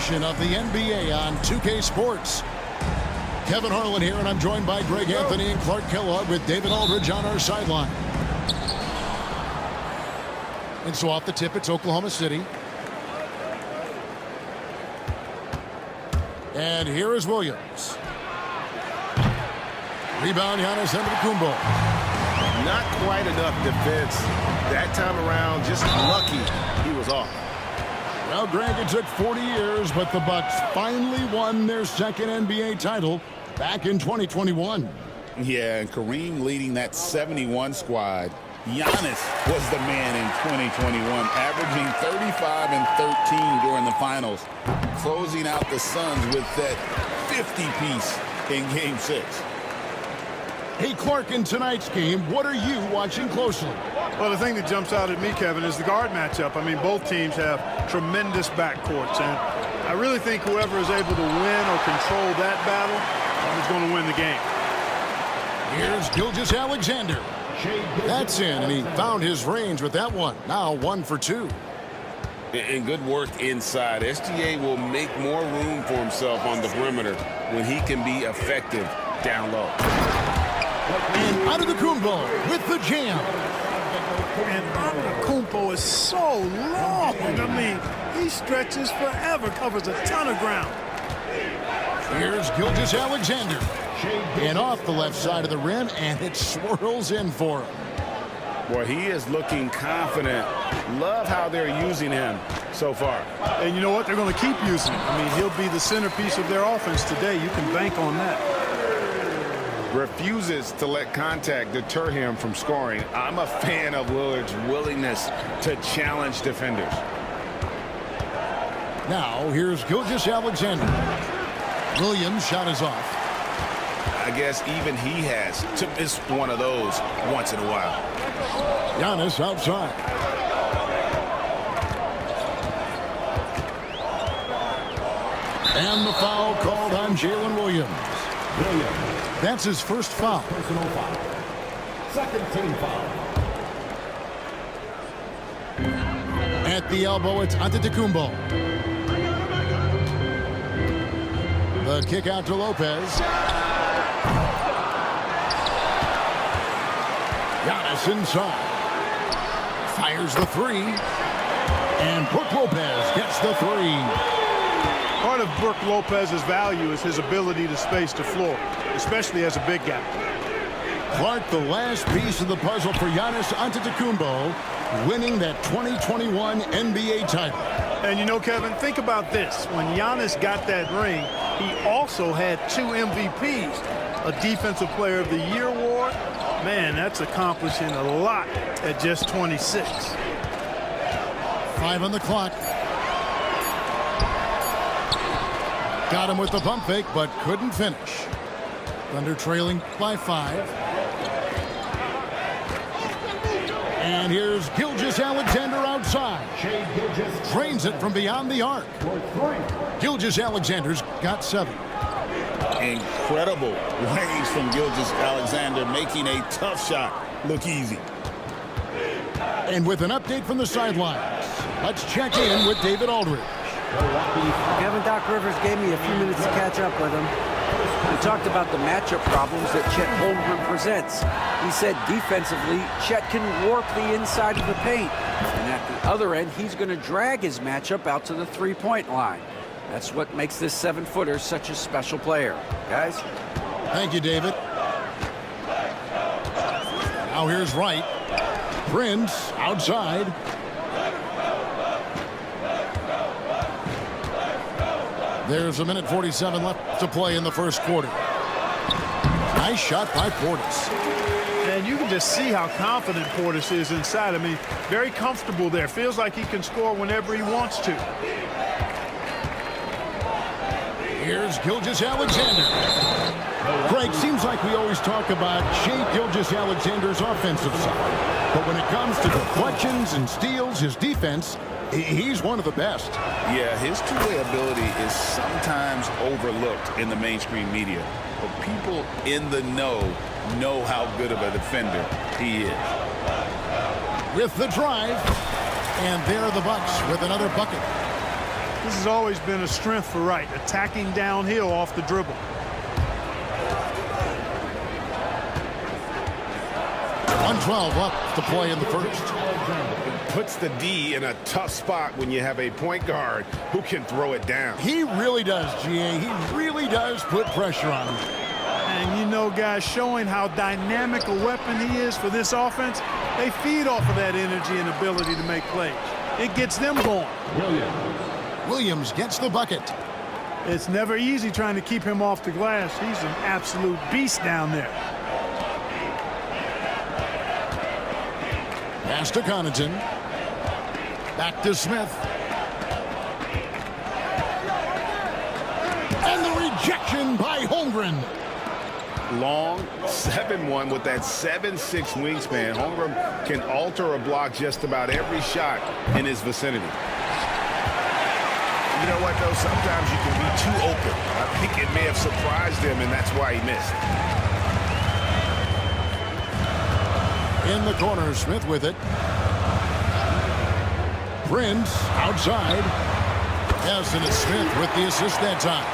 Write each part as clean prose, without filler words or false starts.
edition of the NBA on 2K Sports. Kevin Harlan here, and I'm joined by Greg Anthony and Clark Kellogg with David Aldridge on our sideline. And so off the tip, it's Oklahoma City. And here is Williams. Rebound, Giannis Antetokounmpo. Not quite enough defense that time around. Just lucky he was off. Well, Greg, it took 40 years, but the Bucks finally won their second NBA title back in 2021. Yeah, and Kareem leading that 71 squad. Giannis was the man in 2021, averaging 35 and 13 during the finals, closing out the Suns with that 50-piece in Game 6. Hey, Clark, in tonight's game, what are you watching closely? Well, the thing that jumps out at me, Kevin, is the guard matchup. I mean, both teams have tremendous backcourts, and I really think whoever is able to win or control that battle is going to win the game. Here's Gilgeous-Alexander. That's in, and he found his range with that one. Now 1 for 2. And good work inside. SGA will make more room for himself on the perimeter when he can be effective down low. And Antetokounmpo with the jam. And Antetokounmpo is so long. I mean, he stretches forever, covers a ton of ground. Here's Gilgeous-Alexander. And off the left side of the rim, and it swirls in for him. Boy, he is looking confident. Love how they're using him so far. And you know what? They're going to keep using him. I mean, he'll be the centerpiece of their offense today. You can bank on that. Refuses to let contact deter him from scoring. I'm a fan of Lillard's willingness to challenge defenders. Now, here's Gilgeous-Alexander. Williams' shot is off. I guess even he has to miss one of those once in a while. Giannis outside. And the foul called on Jalen Williams. That's his first foul. Personal foul. Second team foul. At the elbow, it's Antetokounmpo. The kick out to Lopez. Giannis inside. Fires the three. And Brook Lopez gets the three. Part of Brook Lopez's value is his ability to space the floor, especially as a big guy. Clark, the last piece of the puzzle for Giannis Antetokounmpo, winning that 2021 NBA title. And you know, Kevin, think about this. When Giannis got that ring, he also had 2 MVPs, a Defensive Player of the Year award. Man, that's accomplishing a lot at just 26. 5 on the clock. Got him with the pump fake, but couldn't finish. Thunder trailing by 5. And here's Gilgeous-Alexander outside. Drains it from beyond the arc. Gilgeous-Alexander's got 7. Incredible range from Gilgeous-Alexander, making a tough shot look easy. And with an update from the sidelines, let's check in with David Aldridge. Kevin, Doc Rivers gave me a few minutes to catch up with him. We talked about the matchup problems that Chet Holmgren presents. He said defensively, Chet can warp the inside of the paint. And at the other end, he's going to drag his matchup out to the three-point line. That's what makes this 7-footer such a special player. Guys? Thank you, David. Now here's Wright. Prince outside. There's 1:47 left to play in the first quarter. Nice shot by Portis. And you can just see how confident Portis is inside. I mean, very comfortable there. Feels like he can score whenever he wants to. Here's Gilgeous-Alexander. Greg, seems like we always talk about Shai Gilgeous-Alexander's offensive side. But when it comes to deflections and steals, his defense, he's one of the best. Yeah, his two-way ability is sometimes overlooked in the mainstream media. But people in the know how good of a defender he is. With the drive, and there are the Bucks with another bucket. This has always been a strength for Wright, attacking downhill off the dribble. .112 up to play in the first. Puts the D in a tough spot when you have a point guard who can throw it down. He really does, GA. He really does put pressure on him. And you know, guys, showing how dynamic a weapon he is for this offense, they feed off of that energy and ability to make plays. It gets them going. Williams gets the bucket. It's never easy trying to keep him off the glass. He's an absolute beast down there. Pass to Connaughton. Back to Smith. And the rejection by Holmgren. Long 7'1" with that 7'6" wingspan. Holmgren can alter a block just about every shot in his vicinity. You know what, though? Sometimes you can be too open. I think it may have surprised him, and that's why he missed. In the corner, Smith with it. Prince outside. Yes, and it's Smith with the assist that time.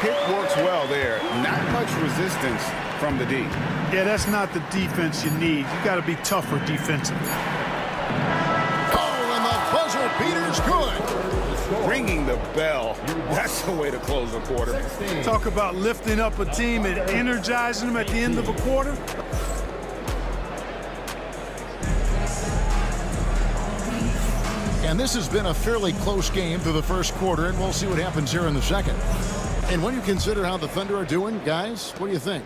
Pick works well there. Not much resistance from the D. Yeah, that's not the defense you need. You got to be tougher defensively. Oh, and the buzzer beater's good. Ringing the bell. That's the way to close the quarter. Talk about lifting up a team and energizing them at the end of a quarter. And this has been a fairly close game through the first quarter, and we'll see what happens here in the second. And when you consider how the Thunder are doing, guys, what do you think?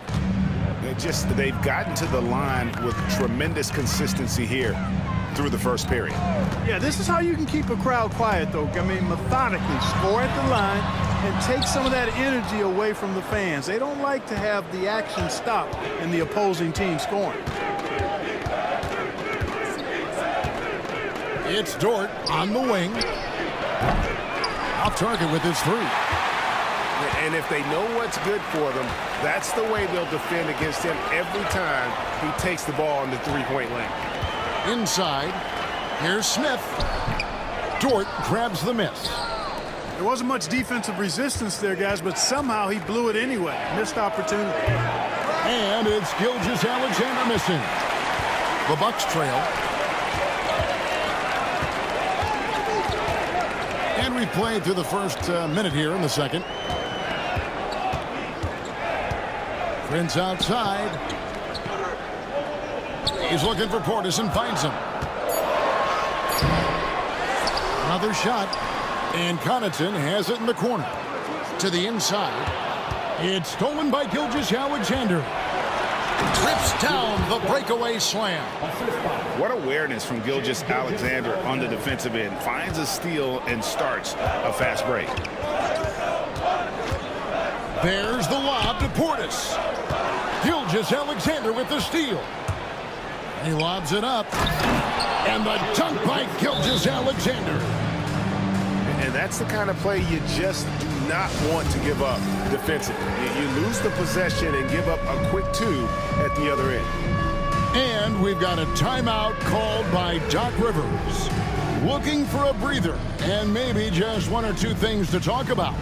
They've gotten to the line with tremendous consistency here through the first period. Yeah, this is how you can keep a crowd quiet, though. I mean, methodically score at the line and take some of that energy away from the fans. They don't like to have the action stop and the opposing team scoring. It's Dort on the wing. Off target with his three. And if they know what's good for them, that's the way they'll defend against him every time he takes the ball in the three-point lane. Inside, here's Smith. Dort grabs the miss. There wasn't much defensive resistance there, guys, but somehow he blew it anyway. Missed opportunity. And it's Gilgeous-Alexander missing. The Bucks trail. And we played through the first minute here in the second. Prince outside. He's looking for Portis and finds him. Another shot. And Connaughton has it in the corner. To the inside. It's stolen by Gilgeous-Alexander. Rips down the breakaway slam. What awareness from Gilgeous-Alexander on the defensive end. Finds a steal and starts a fast break. There's the lob to Portis. Gilgeous-Alexander with the steal. He lobs it up. And the dunk by Gilgeous-Alexander. And that's the kind of play you just do not want to give up defensively. You lose the possession and give up a quick two at the other end. And we've got a timeout called by Doc Rivers. Looking for a breather and maybe just one or two things to talk about.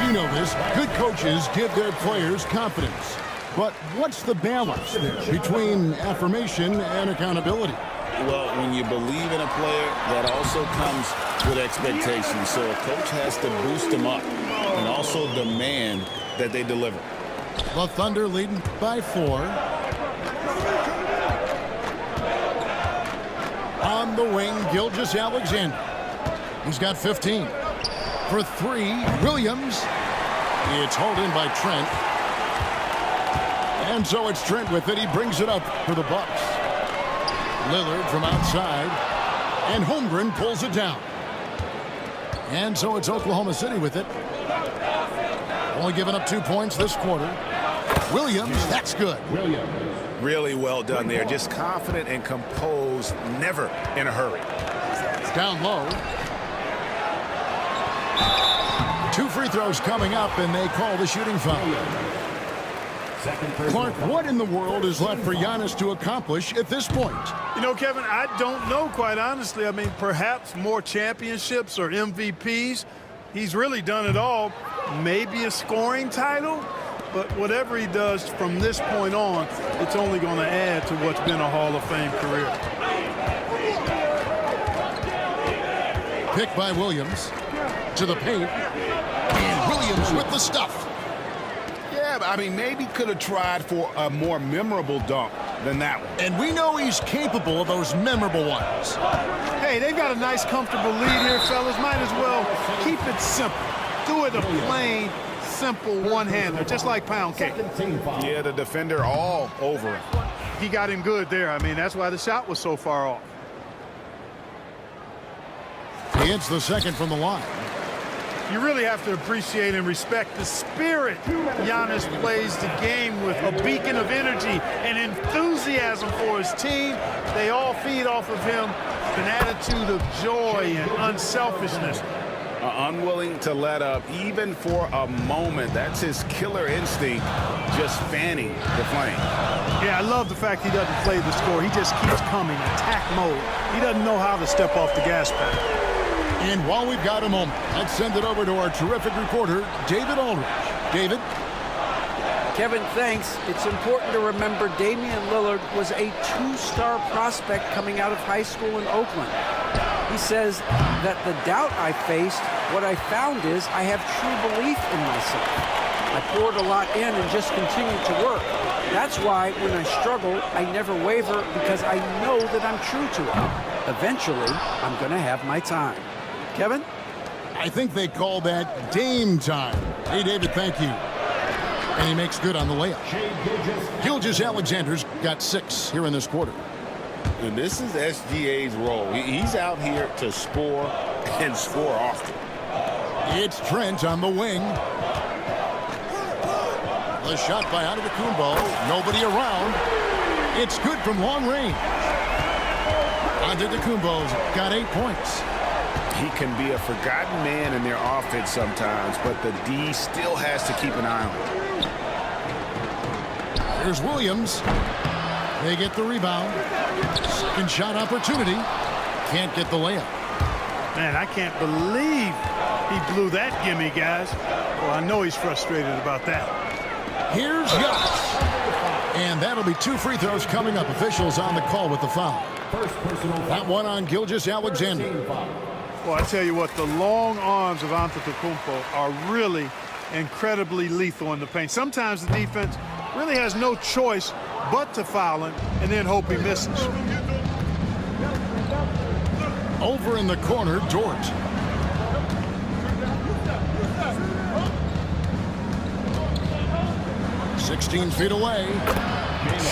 You know this. Good coaches give their players confidence. But what's the balance between affirmation and accountability? Well, when you believe in a player, that also comes with expectations. So a coach has to boost them up and also demand that they deliver. The Thunder leading by 4. On the wing, Gilgeous-Alexander. He's got 15. For 3, Williams. It's hauled in by Trent. And so it's Trent with it. He brings it up for the Bucks. Lillard from outside. And Holmgren pulls it down. And so it's Oklahoma City with it. Only giving up 2 points this quarter. Williams, that's good. Williams. Really well done there. Just confident and composed, never in a hurry. Down low. 2 free throws coming up, and they call the shooting foul. Second personal Clark, foul. what in the world is left for Giannis to accomplish at this point? You know, Kevin, I don't know, quite honestly. I mean, perhaps more championships or MVPs. He's really done it all. Maybe a scoring title, but whatever he does from this point on, it's only going to add to what's been a Hall of Fame career. Pick by Williams to the paint, and Williams with the stuff. Yeah, but I mean, maybe could have tried for a more memorable dunk than that one. And we know he's capable of those memorable ones. Hey, they've got a nice, comfortable lead here, fellas. Might as well keep it simple. Do it a plain, simple one-hander, just like pound cake. Second team foul. Yeah, the defender all over him. He got him good there. I mean, that's why the shot was so far off. He hits the second from the line. You really have to appreciate and respect the spirit Giannis plays the game with, a beacon of energy and enthusiasm for his team. They all feed off of him, an attitude of joy and unselfishness. Unwilling to let up even for a moment. That's his killer instinct, just fanning the flame. Yeah, I love the fact he doesn't play the score. He just keeps coming, attack mode. He doesn't know how to step off the gas pedal. And while we've got a moment, let's send it over to our terrific reporter, David Aldridge. David? Kevin, thanks. It's important to remember Damian Lillard was a 2-star prospect coming out of high school in Oakland. He says that the doubt I faced, what I found is I have true belief in myself. I poured a lot in and just continued to work. That's why when I struggle, I never waver because I know that I'm true to it. Eventually, I'm going to have my time. Kevin? I think they call that Dame time. Hey, David, thank you. And he makes good on the layup. Gilgeous-Alexander's got 6 here in this quarter. And this is SGA's role. He's out here to score and score often. It's Trent on the wing. The shot by Antetokounmpo. Nobody around. It's good from long range. Antetokounmpo's got 8 points. He can be a forgotten man in their offense sometimes, but the D still has to keep an eye on him. Here's Williams. They get the rebound. Second shot opportunity. Can't get the layup. Man, I can't believe he blew that gimme, guys. Well, I know he's frustrated about that. Here's Giannis. And that'll be 2 free throws coming up. Officials on the call with the foul. First personal foul. That one on Gilgeous-Alexander. Team foul. Well, I tell you what, the long arms of Antetokounmpo are really incredibly lethal in the paint. Sometimes the defense really has no choice but to foul him and then hope he misses. Over in the corner, Dort. "16 feet away."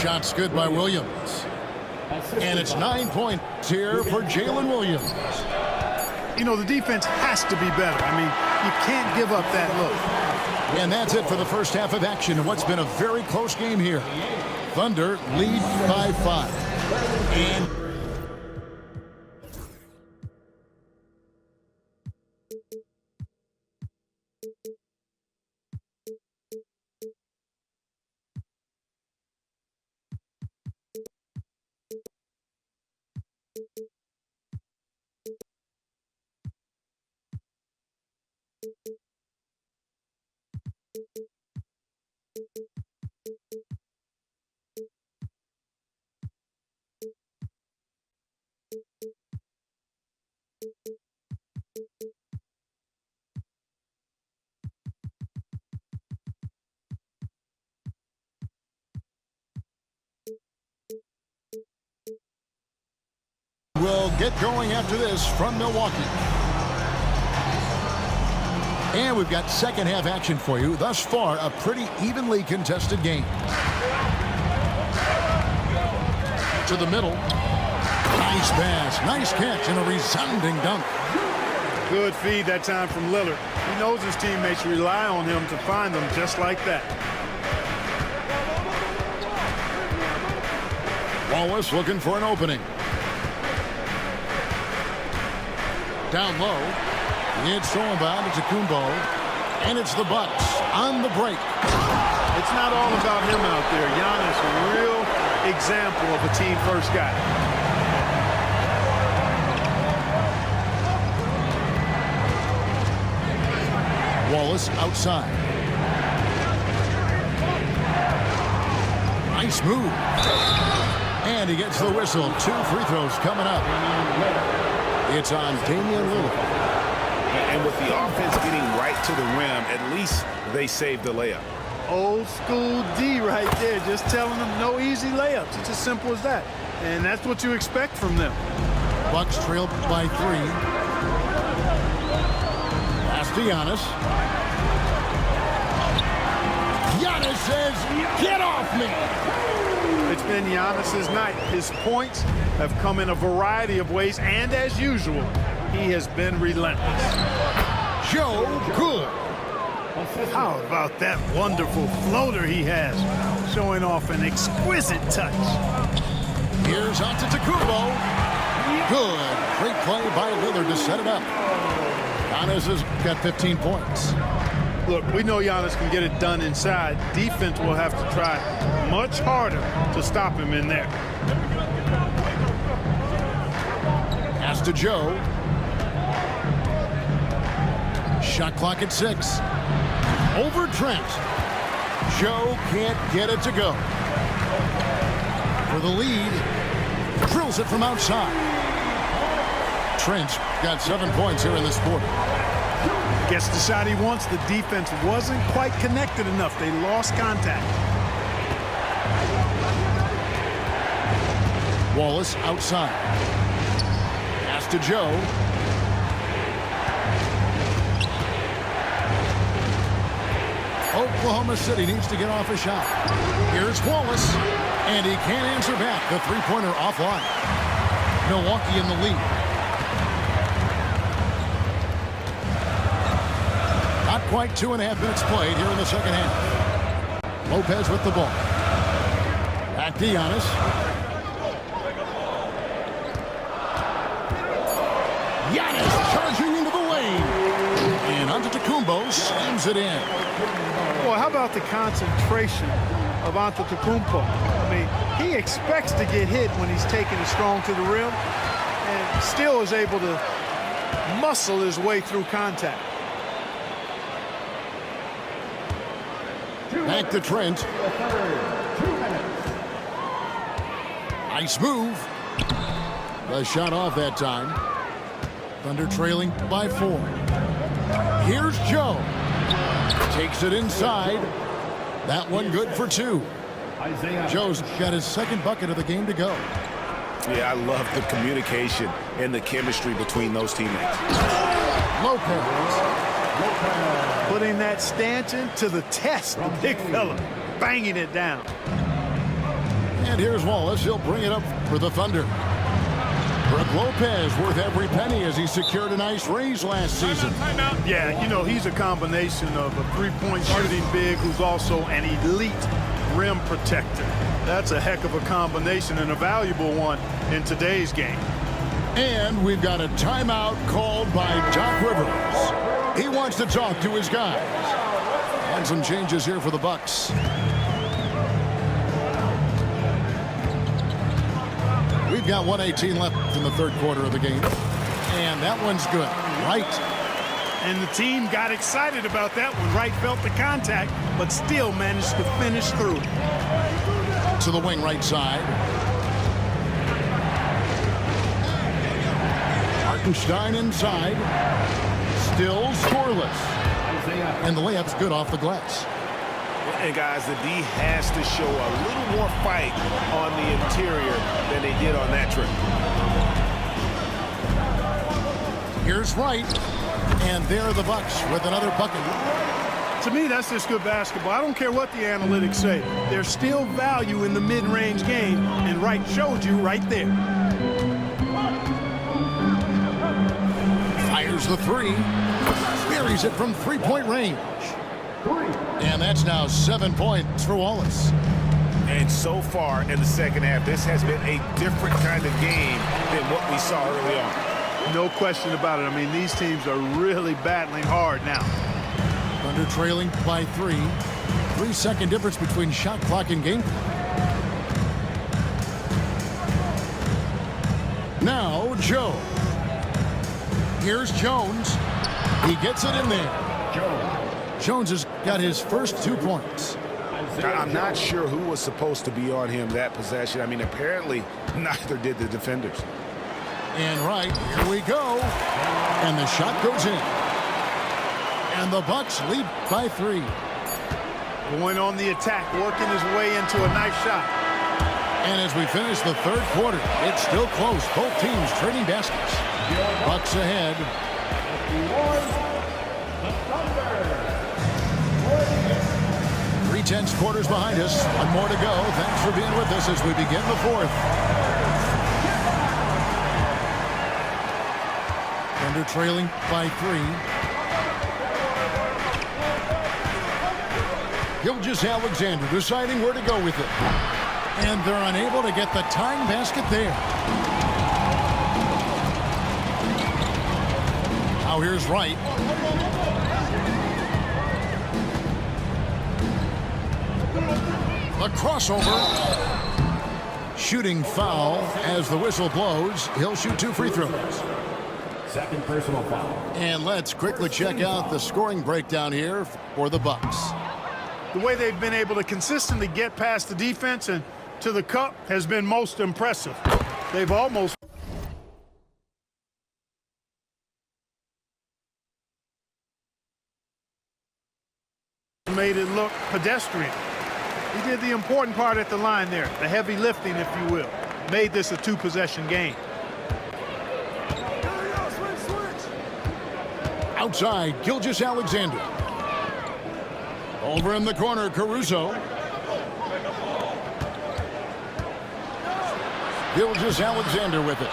Shot's good by Williams. And it's 9 points here for Jalen Williams. You know, the defense has to be better. I mean, you can't give up that look. And that's it for the first half of action in what's been a very close game here. Thunder lead by 5. And we'll get going after this from Milwaukee. And we've got second half action for you. Thus far, a pretty evenly contested game. To the middle. Nice pass, nice catch, and a resounding dunk. Good feed that time from Lillard. He knows his teammates rely on him to find them just like that. Wallace looking for an opening. Down low. It's thrown by Antetokounmpo. And it's the Bucks on the break. It's not all about him out there. Giannis, a real example of a team-first guy. Wallace outside. Nice move. And he gets the whistle. 2 free throws coming up. It's on Damian Lillard. And with the offense getting right to the rim, at least they saved the layup. Old school D right there, just telling them no easy layups. It's as simple as that. And that's what you expect from them. Bucks trail by 3. Pass to Giannis. Giannis says, get off me! It's been Giannis's night. His points have come in a variety of ways, and as usual, he has been relentless. Joe Good. How about that wonderful floater he has, showing off an exquisite touch. Here's Antetokounmpo. Good. Great play by Lillard to set it up. Giannis has got 15 points. Look, we know Giannis can get it done inside. Defense will have to try much harder to stop him in there. Pass to Joe. Shot clock at 6. Over Trent. Joe can't get it to go. For the lead. Drills it from outside. Trent got 7 points here in this quarter. Gets the shot he wants. The defense wasn't quite connected enough. They lost contact. Wallace outside. Pass to Joe. Oklahoma City needs to get off a shot. Here's Wallace. And he can't answer back. The three-pointer offline. Milwaukee in the lead. Not quite 2.5 minutes played here in the second half. Lopez with the ball. Back to Giannis. Giannis charging into the lane. And Antetokounmpo slams it in. Well, how about the concentration of Antetokounmpo? I mean, he expects to get hit when he's taking it strong to the rim and still is able to muscle his way through contact. Back to Trent. Nice move. The shot off that time. Thunder trailing by 4. Here's Joe. Takes it inside. That one good for 2. Joe's got his second bucket of the game to go. Yeah, I love the communication and the chemistry between those teammates. Lopez. Putting that stanchion to the test, the big fella, banging it down. And here's Wallace. He'll bring it up for the Thunder. Brook Lopez worth every penny as he secured a nice raise last season. Yeah, you know, he's a combination of a three-point shooting big who's also an elite rim protector. That's a heck of a combination and a valuable one in today's game. And we've got a timeout called by Doc Rivers. He wants to talk to his guys. And some changes here for the Bucks. We've got 1:18 left in the third quarter of the game. And that one's good. Right. And the team got excited about that one. Wright felt the contact, but still managed to finish through. To the wing right side. Hartenstein inside. Still scoreless. And the layup's good off the glass. And guys, the D has to show a little more fight on the interior than they did on that trip. Here's Wright. And there are the Bucks with another bucket. To me, that's just good basketball. I don't care what the analytics say. There's still value in the mid-range game, and Wright showed you right there. Fires the three. Buries it from three-point range. And that's now 7 points for Wallace. And so far in the second half, this has been a different kind of game than what we saw early on. No question about it. I mean, these teams are really battling hard now. Thunder trailing by 3. 3-second difference between shot clock and game clock. Now, Joe. Here's Jones. He gets it in there. Jones has got his first 2 points. I'm not sure who was supposed to be on him that possession. I mean, apparently neither did the defenders. And right, here we go. And the shot goes in. And the Bucks lead by 3. Going on the attack, working his way into a nice shot. And as we finish the third quarter, it's still close. Both teams trading baskets. Bucks ahead. 3/10 quarters behind us. 1 more to go. Thanks for being with us as we begin the fourth. Thunder trailing by 3. Gilgeous-Alexander deciding where to go with it. And they're unable to get the tying basket there. Now here's Wright. The crossover. Shooting foul as the whistle blows. He'll shoot 2 free throws. Second personal foul. And let's quickly check out the scoring breakdown here for the Bucks. The way they've been able to consistently get past the defense and to the cup has been most impressive. They've almost made it look pedestrian. He did the important part at the line there, the heavy lifting, if you will. Made this a 2-possession game. Outside, Gilgeous-Alexander. Over in the corner, Caruso. Gilgeous-Alexander with it.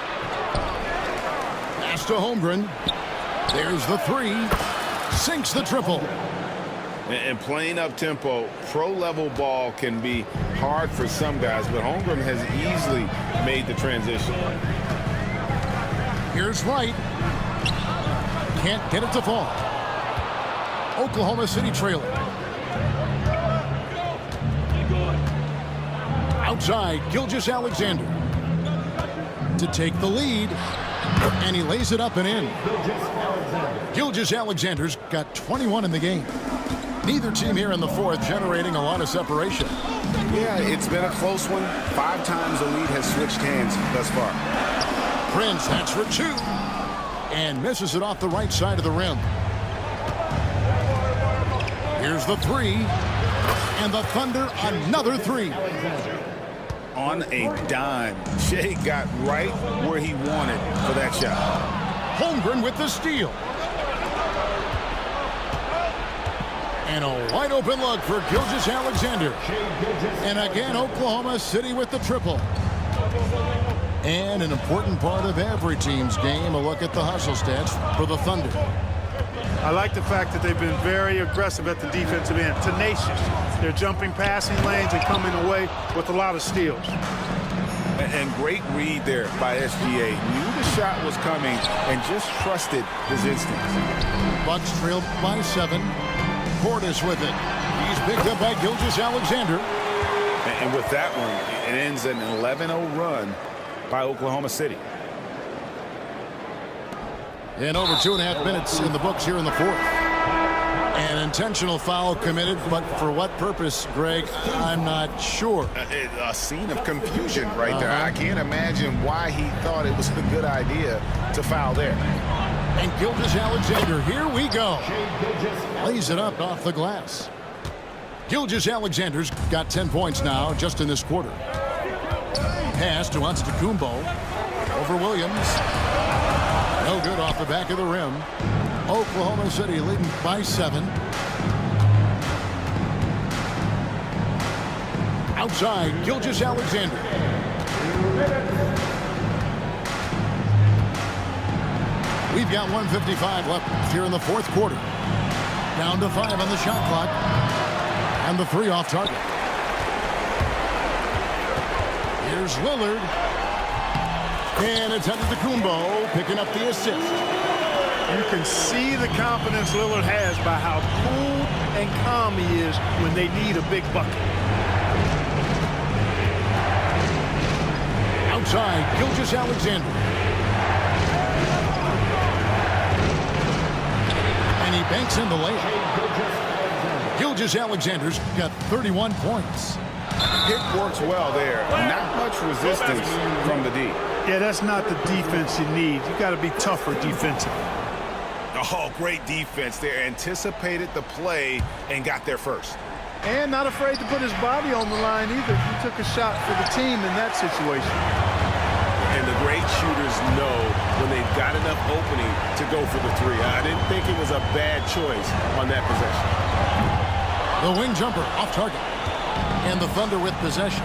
Pass to Holmgren. There's the 3. Sinks the triple. And playing up-tempo, pro-level ball can be hard for some guys, but Holmgren has easily made the transition. Here's Wright. Can't get it to fall. Oklahoma City trailing. Outside, Gilgeous-Alexander to take the lead, and he lays it up and in. Gilgeous-Alexander's got 21 in the game. Neither team here in the fourth generating a lot of separation. Yeah, it's been a close one. 5 times the lead has switched hands thus far. Prince, that's for 2. And misses it off the right side of the rim. Here's the 3. And the Thunder, another 3. On a dime, Shea got right where he wanted for that shot. Holmgren with the steal. And a wide open look for Gilgeous-Alexander. And again, Oklahoma City with the triple. And an important part of every team's game, a look at the hustle stats for the Thunder. I like the fact that they've been very aggressive at the defensive end, tenacious. They're jumping passing lanes and coming away with a lot of steals. And great read there by SGA. Knew the shot was coming and just trusted his instincts. Bucks trailed by 7. Portis with it. He's picked up by Gilgeous-Alexander. And with that one, it ends an 11-0 run by Oklahoma City. And over 2.5 minutes in the books here in the fourth. An intentional foul committed, but for what purpose, Greg, I'm not sure. A scene of confusion right there. I can't imagine why he thought it was a good idea to foul there. And Gilgeous-Alexander, here we go. Lays it up off the glass. Gilgeous-Alexander's got 10 points now just in this quarter. Pass to Antetokounmpo. Over Williams. No good off the back of the rim. Oklahoma City leading by 7. Outside, Gilgeous-Alexander. We've got 1:55 left here in the fourth quarter. Down to 5 on the shot clock. And the 3 off target. Here's Lillard. And it's Antetokounmpo picking up the assist. You can see the confidence Lillard has by how cool and calm he is when they need a big bucket. Outside, Gilgeous-Alexander. And he banks in the layup. Gilgeous-Alexander's got 31 points. Pick works well there. Not much resistance from the D. Yeah, that's not the defense you need. You got to be tougher defensively. Oh, great defense there. Anticipated the play and got there first. And not afraid to put his body on the line either. He took a shot for the team in that situation. And the great shooters know when they've got enough opening to go for the three. I didn't think it was a bad choice on that possession. The wing jumper off target. And the Thunder with possession.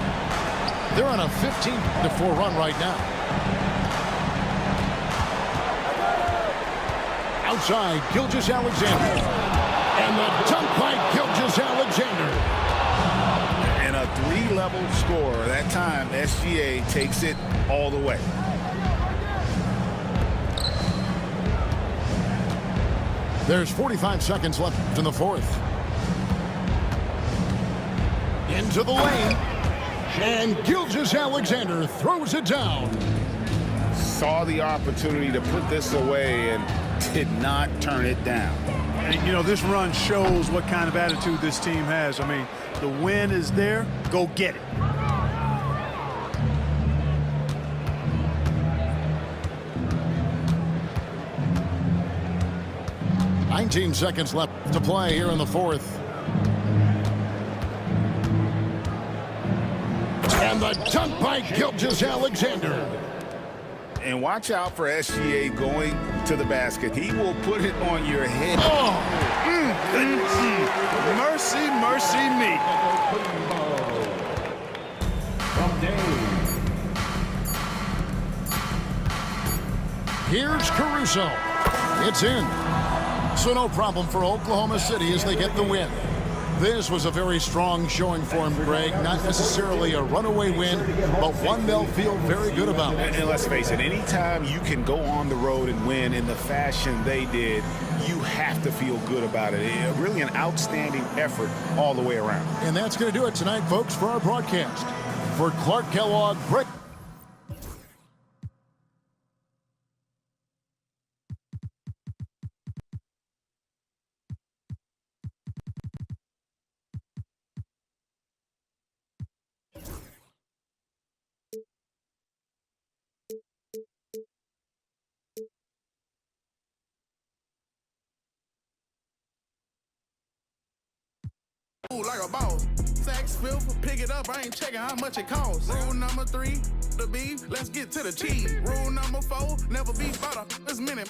They're on a 15-4 run right now. Outside, Gilgeous-Alexander. And the dunk by Gilgeous-Alexander. And a three-level score. That time, SGA takes it all the way. There's 45 seconds left in the fourth. Into the lane. And Gilgeous-Alexander throws it down. Saw the opportunity to put this away and did not turn it down. And, you know, this run shows what kind of attitude this team has. I mean, the win is there. Go get it. "19 seconds left to play here in the fourth. And the dunk by Gilgeous-Alexander. And watch out for SGA going to the basket. He will put it on your head. Oh! Mercy, mercy me. From Dave. Here's Caruso. It's in. So no problem for Oklahoma City as they get the win. This was a very strong showing for him, Greg. Not necessarily a runaway win, but one they'll feel very good about. And let's face it, anytime you can go on the road and win in the fashion they did, you have to feel good about it. Really an outstanding effort all the way around. And that's going to do it tonight, folks, for our broadcast. For Clark Kellogg, break. Like a boss. Saks Fifth, pick it up, I ain't checking how much it costs. Rule number 3, the beef, let's get to the cheese. Rule number 4, never be butter, this minute.